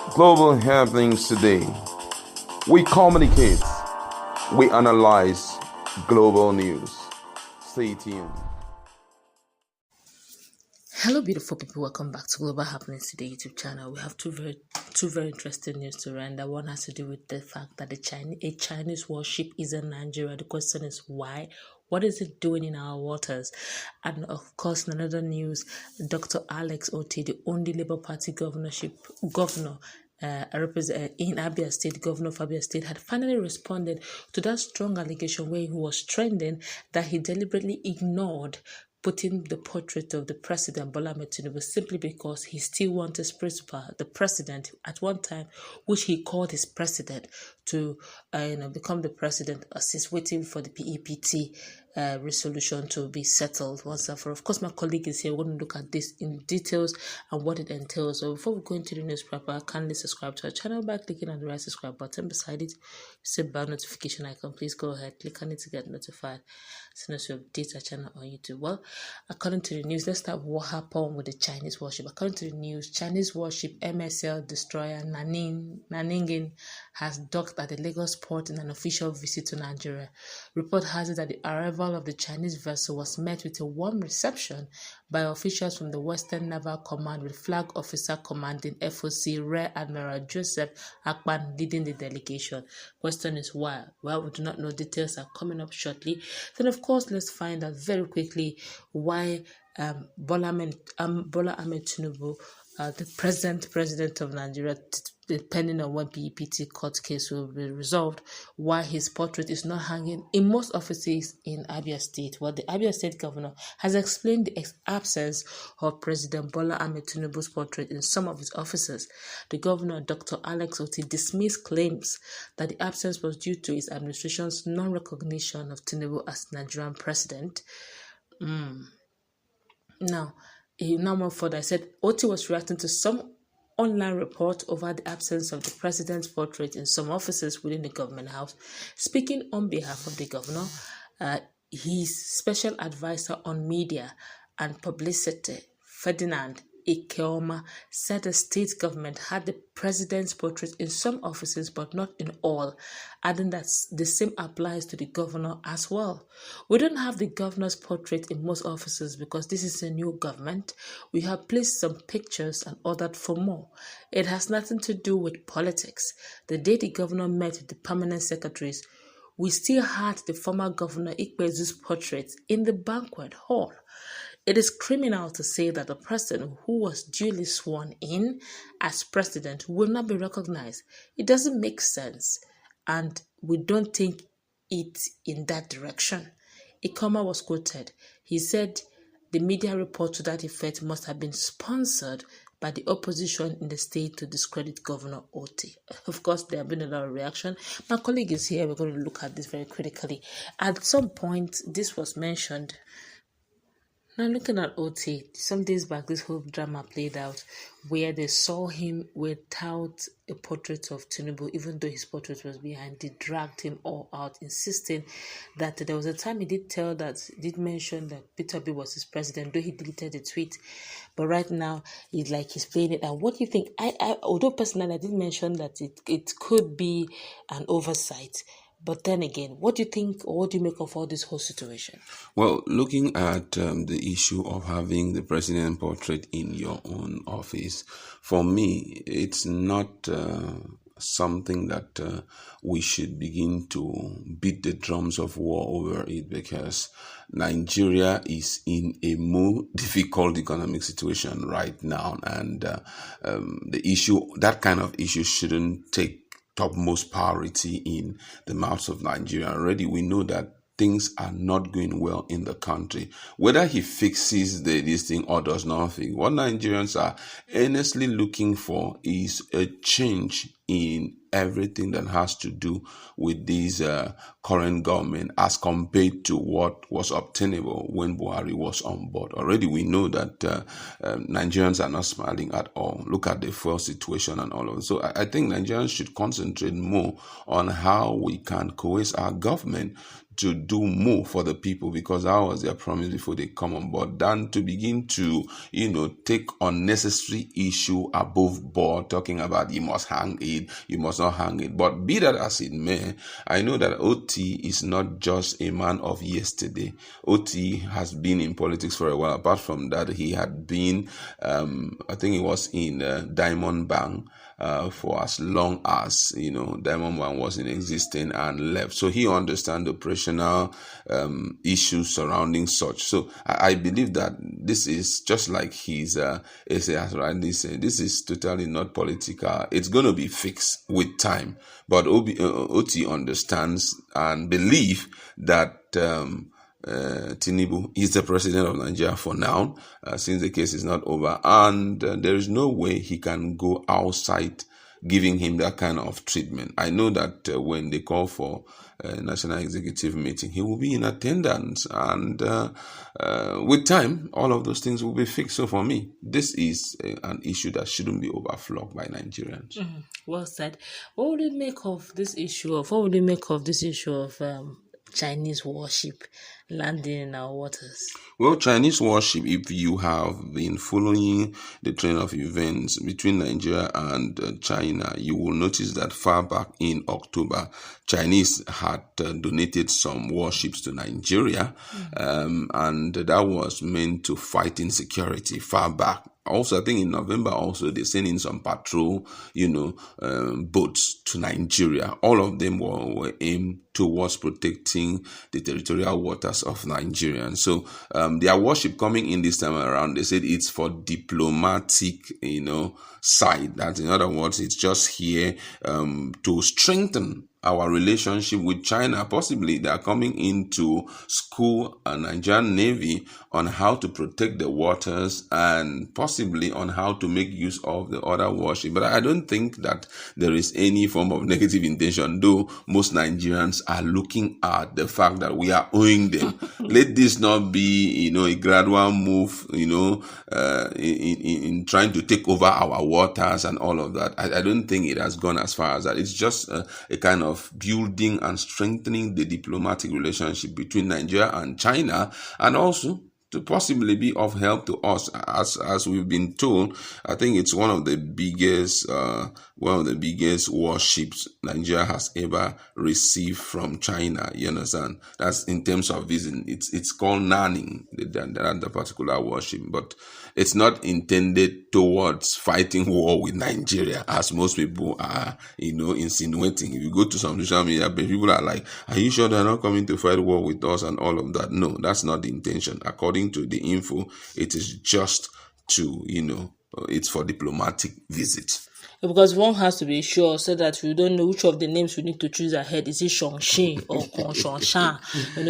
Global happenings today. We communicate, we analyze global news. Stay tuned. Hello, beautiful people. Welcome back to Global Happenings Today YouTube channel. We have two very interesting news to render. One has to do with the fact that a Chinese warship is in Nigeria. The question is why? What is it doing in our waters? And of course, in another news, Dr. Alex Otti, the only Labour Party governor in Abia State, governor of Abia State, had finally responded to that strong allegation where he was trending that he deliberately ignored putting the portrait of the president, Bola Ahmed Tinubu, simply because he still wants his principal, the president, at one time, which he called his president, to become the president as he's waiting for the PEPT resolution to be settled once and for all. Of course, my colleague is here. We're going to look at this in details and what it entails. So before we go into the news proper, kindly subscribe to our channel by clicking on the right subscribe button. Beside it, see the bell notification icon. Please go ahead, click on it to get notified as soon as we update our channel on YouTube. Well, according to the news, let's start with what happened with the Chinese warship. According to the news, Chinese warship MSL destroyer Nanning has docked at the Lagos port in an official visit to Nigeria. Report has it that the arrival of the Chinese vessel was met with a warm reception by officials from the Western Naval Command, with Flag Officer Commanding FOC Rear Admiral Joseph Akpan leading the delegation. Question is why? Well, we do not know. Details are coming up shortly. Then, of course, let's find out very quickly why Bola Ahmed Tinubu, the president of Nigeria, depending on when PEPT court case will be resolved, why his portrait is not hanging in most offices in Abia State. Well, the Abia State governor has explained the absence of President Bola Ahmed Tinubu's portrait in some of his offices. The governor, Dr. Alex Otti, dismissed claims that the absence was due to his administration's non-recognition of Tinubu as Nigerian president. Now, he now went further. I said Otti was reacting to some online report over the absence of the president's portrait in some offices within the government house. Speaking on behalf of the governor, his special advisor on media and publicity, Ferdinand Ikeoma, said the state government had the president's portrait in some offices but not in all, adding that the same applies to the governor as well. We don't have the governor's portrait in most offices because this is a new government. We have placed some pictures and ordered for more. It has nothing to do with politics. The day the governor met with the permanent secretaries, we still had the former governor Ikpezu's portrait in the banquet hall. It is criminal to say that the person who was duly sworn in as president will not be recognized. It doesn't make sense, and we don't think it in that direction. Ikoma was quoted. He said the media report to that effect must have been sponsored by the opposition in the state to discredit Governor Otti. Of course, there have been a lot of reaction. My colleague is here. We're going to look at this very critically. At some point, this was mentioned. Now, looking at Otti, some days back, this whole drama played out where they saw him without a portrait of Tinubu, even though his portrait was behind. They dragged him all out, insisting that there was a time he did mention that Peter Obi was his president, though he deleted the tweet. But right now, he's playing it. And what do you think? Although personally, I did mention that it could be an oversight. But then again, what do you think, or what do you make of all this whole situation? Well, looking at the issue of having the president portrait in your own office, for me, it's not something that we should begin to beat the drums of war over it, because Nigeria is in a more difficult economic situation right now, and that kind of issue shouldn't take topmost priority in the mouths of Nigeria. Already we know that things are not going well in the country. Whether he fixes this thing or does not fix, what Nigerians are earnestly looking for is a change in everything that has to do with this current government as compared to what was obtainable when Buhari was on board. Already we know that Nigerians are not smiling at all. Look at the fuel situation and all of it. So I think Nigerians should concentrate more on how we can coerce our government to do more for the people, because that was their promise before they come on board, than to begin to, take unnecessary issue above board, talking about you must hang it, you must not hang it. But be that as it may, I know that OT is not just a man of yesterday. OT has been in politics for a while. Apart from that, he had been, I think he was in Diamond Bank for as long as, Diamond Bank was in existence and left. So he understands the operational issues surrounding such. So I believe that this is just like his essay has rightly said, this is totally not political. It's going to be fixed with time. But OT understands and believe that Tinubu is the president of Nigeria for now, since the case is not over, and there is no way he can go outside giving him that kind of treatment. I know that when they call for a national executive meeting, he will be in attendance, and with time, all of those things will be fixed. So for me, this is an issue that shouldn't be overflogged by Nigerians. Mm-hmm. Well said. What would you make of this issue of Chinese warship landing in our waters? Well, Chinese warship, if you have been following the train of events between Nigeria and China, you will notice that far back in October, Chinese had donated some warships to Nigeria, and that was meant to fight insecurity far back. Also, I think in November also, they sent in some patrol, boats to Nigeria. All of them were aimed towards protecting the territorial waters of Nigeria. So their warship coming in this time around, they said it's for diplomatic, side. That, in other words, it's just here to strengthen our relationship with China. Possibly they are coming into school a Nigerian Navy on how to protect the waters, and possibly on how to make use of the other warship. But I don't think that there is any form of negative intention, though most Nigerians are looking at the fact that we are owing them. Let this not be, a gradual move, in trying to take over our waters and all of that. I don't think it has gone as far as that. It's just a kind of building and strengthening the diplomatic relationship between Nigeria and China, and also to possibly be of help to us. As we've been told, I think it's one of the biggest warships Nigeria has ever received from China. You understand? That's in terms of vision. It's called nanning, the particular warship, but it's not intended towards fighting war with Nigeria, as most people are, insinuating. If you go to some social media, people are like, are you sure they're not coming to fight war with us and all of that? No, that's not the intention. According to the info, it is just to, it's for diplomatic visits. Because one has to be sure, so that we don't know which of the names we need to choose ahead. Is it Shongshin or Shongshan?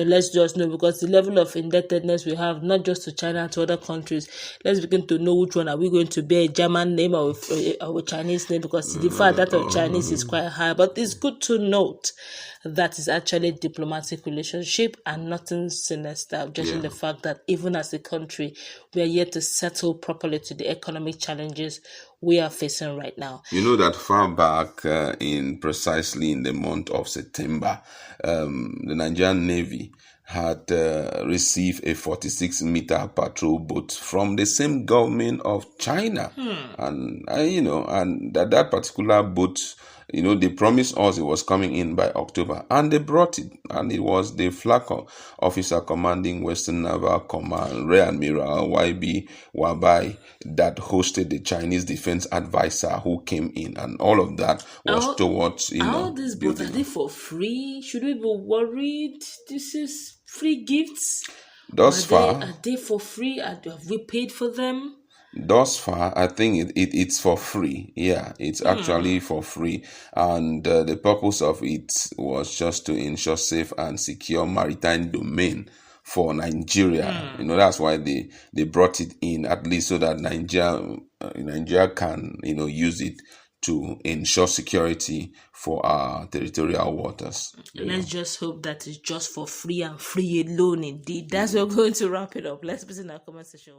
Let's just know, because the level of indebtedness we have, not just to China, to other countries. Let's begin to know which one are we going to be, a German name or a Chinese name, because the fact that of Chinese is quite high. But it's good to note that is actually a diplomatic relationship and nothing sinister, just in the fact that even as a country, we are yet to settle properly to the economic challenges we are facing right now. You know that far back precisely in the month of September, the Nigerian Navy had received a 46-meter patrol boat from the same government of China. And, and that particular boat, they promised us it was coming in by October, and they brought it, and it was the flag officer commanding Western Naval Command, Rear Admiral YB Wabai, that hosted the Chinese defense advisor who came in, and all of that was towards, all these boats, are they for free? Should we be worried? This is free gifts. Thus far, are they for free? Have we paid for them? Thus far, I think it's for free. Yeah, it's actually for free. And the purpose of it was just to ensure safe and secure maritime domain for Nigeria. That's why they brought it in, at least so that Nigeria can, use it to ensure security for our territorial waters. Let's just hope that it's just for free and free alone indeed. That's what we're going to wrap it up. Let's put in our comment section.